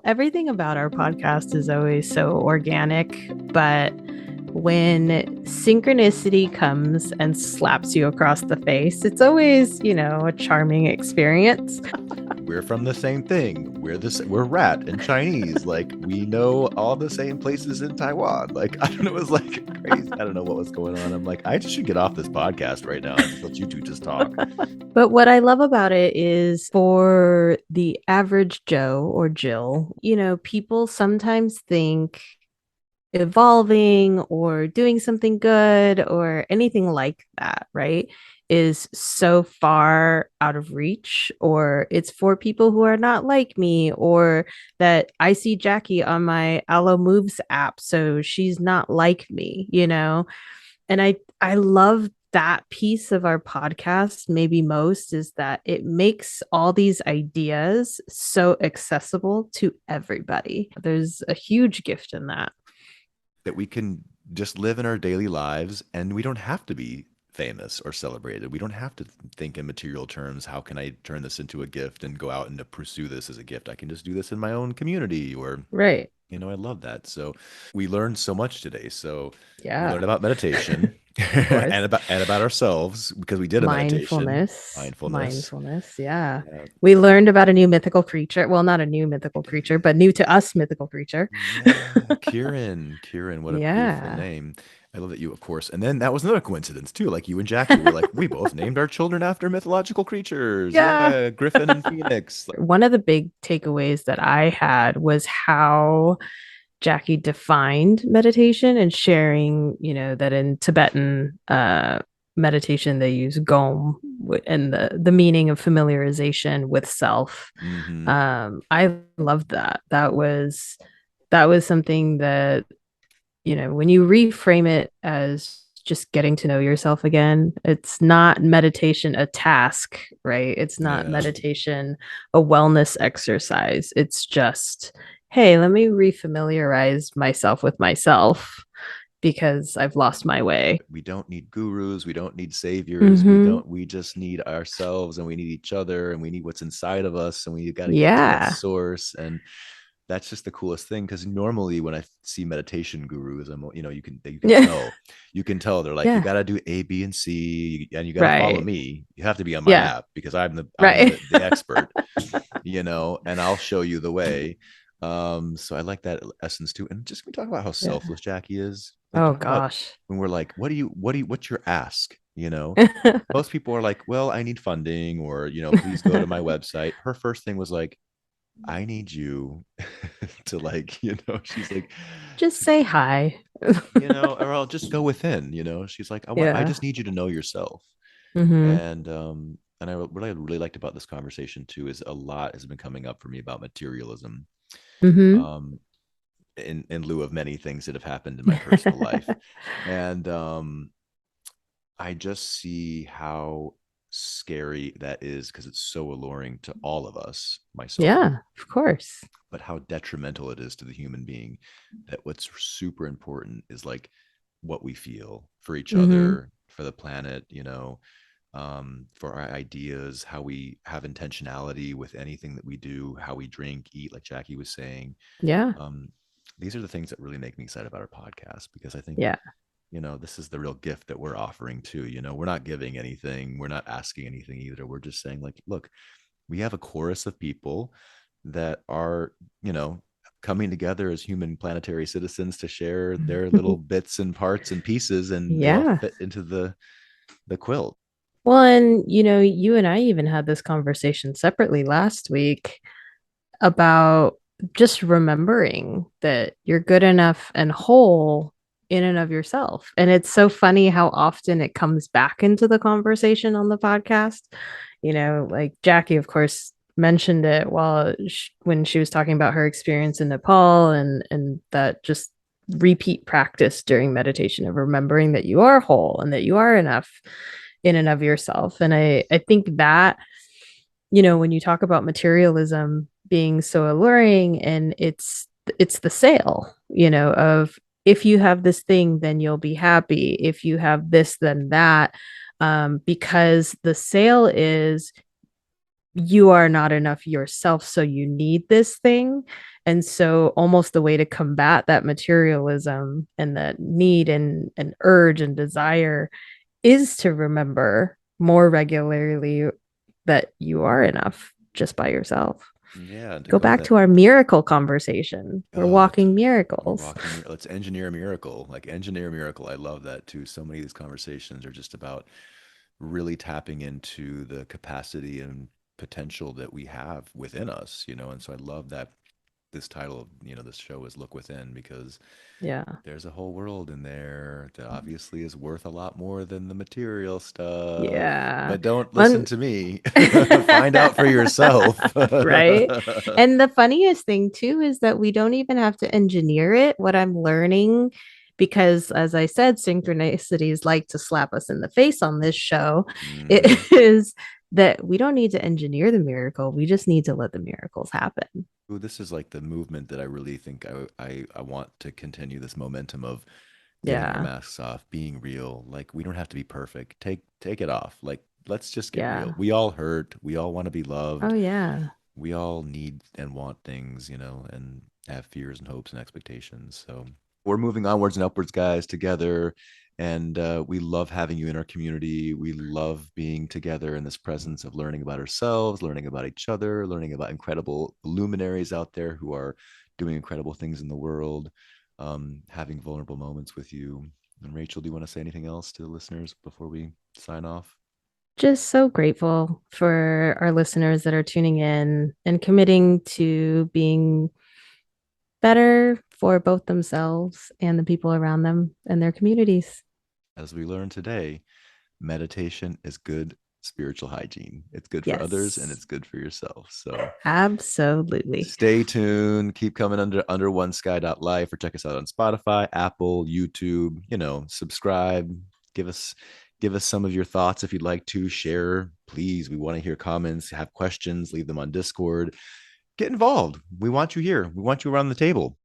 Everything about our podcast is always so organic, but when synchronicity comes and slaps you across the face, it's always, a charming experience. We're from the same thing. We're rat and Chinese. Like, we know all the same places in Taiwan. Like, I don't know, it was like crazy. I don't know what was going on. I'm like, I just should get off this podcast right now and just let you two just talk. But what I love about it is for the average Joe or Jill, people sometimes think evolving or doing something good or anything like that, right, is so far out of reach, or it's for people who are not like me, or that I see Jackie on my Allo Moves app, so she's not like me. And I love that piece of our podcast maybe most, is that it makes all these ideas so accessible to everybody. There's a huge gift in that. That we can just live in our daily lives and we don't have to be famous or celebrated. We don't have to think in material terms. How can I turn this into a gift and go out and to pursue this as a gift? I can just do this in my own community or Right. I love that. So we learned so much today. So we Yeah. learned about meditation Of course. and about ourselves because we did a meditation. Mindfulness. Mindfulness. Yeah. Yeah. We learned about a new mythical creature. Well, not a new mythical creature, but new to us mythical creature. Yeah, Kieran, what a beautiful Yeah. name. I love that you, of course. And then that was another coincidence too. Like you and Jackie were like, we both named our children after mythological creatures. Yeah. Yeah, Griffin and Phoenix. One of the big takeaways that I had was how Jackie defined meditation and sharing, that in Tibetan meditation they use gom and the meaning of familiarization with self. Mm-hmm. I loved that. That was something that, when you reframe it as just getting to know yourself again, it's not meditation a task, right? It's not Yeah. meditation a wellness exercise. It's just, hey, let me refamiliarize myself with myself because I've lost my way. We don't need gurus. We don't need saviors. Mm-hmm. We just need ourselves and we need each other and we need what's inside of us and we got to get to that Yeah. source. And that's just the coolest thing because normally when I see meditation gurus, Yeah. you can tell they're like, you Yeah. got to do A, B, and C, and you got to follow Right. me. You have to be on my Yeah. app because I'm Right. the expert, and I'll show you the way. So I like that essence too. And just can we talk about how Yeah. selfless Jackie is? Like Oh talk about gosh. when we're like, what's your ask? Most people are like, well, I need funding, or please go to my website. Her first thing was like, I need you to like, she's like, Just say hi. or I'll just go within, she's like, I Yeah. just need you to know yourself. Mm-hmm. And what I really liked about this conversation too is a lot has been coming up for me about materialism, Mm-hmm. um, in lieu of many things that have happened in my personal life. And I just see how scary that is because it's so alluring to all of us, myself Yeah, of course. but how detrimental it is to the human being. That what's super important is like what we feel for each Mm-hmm. other, for the planet, for our ideas, how we have intentionality with anything that we do, how we drink, eat, like Jackie was saying. Yeah. um, these are the things that really make me excited about our podcast because I think Yeah. this is the real gift that we're offering too. We're not giving anything, we're not asking anything either. We're just saying like, look, we have a chorus of people that are, coming together as human planetary citizens to share their little bits and parts and pieces, and they all Yeah. fit into the quilt. Well, and you and I even had this conversation separately last week about just remembering that you're good enough and whole in and of yourself. And it's so funny how often it comes back into the conversation on the podcast. Like Jackie, of course, mentioned it when she was talking about her experience in Nepal, and that just repeat practice during meditation of remembering that you are whole and that you are enough in and of yourself. And I think that, when you talk about materialism being so alluring, and it's the sale, of if you have this thing, then you'll be happy. If you have this, then that. Because the sale is you are not enough yourself, so you need this thing. And so, almost the way to combat that materialism and that need and urge and desire is to remember more regularly that you are enough just by yourself. Yeah, and to Go go back that to our miracle conversation. We're walking we're miracles. walking. Let's engineer a miracle. Like engineer a miracle. I love that too. So many of these conversations are just about really tapping into the capacity and potential that we have within us, you know. And so I love that this title of, you know, this show is Look Within, because Yeah. there's a whole world in there that obviously is worth a lot more than the material stuff. Yeah. But don't listen One to me. Find out for yourself. right? And the funniest thing too is that we don't even have to engineer it. What I'm learning, because as I said, synchronicities like to slap us in the face on this show, Hmm. it is that we don't need to engineer the miracle. We just need to let the miracles happen. Ooh, this is like the movement that I really think I want to continue, this momentum of getting our Yeah. masks off, being real. Like we don't have to be perfect. Take it off. Like let's just get real. Yeah. We all hurt. We all want to be Oh, loved. yeah. We all need and want things, you know, and have fears and hopes and expectations. So we're moving onwards and upwards, guys, together. And we love having you in our community. We love being together in this presence of learning about ourselves, learning about each other, learning about incredible luminaries out there who are doing incredible things in the world, having vulnerable moments with you. And Rachel, do you want to say anything else to the listeners before we sign off? Just so grateful for our listeners that are tuning in and committing to being better for both themselves and the people around them and their communities. As we learned today, meditation is good spiritual hygiene. It's good for others and Yes, it's good for yourself. So absolutely. stay tuned. Keep coming under one sky.life, or check us out on Spotify, Apple, YouTube. You know, subscribe. Give us give us some of your thoughts if you'd like to share. Please, we want to hear comments, have questions, leave them on Discord. Get involved. We want you here. We want you around the table.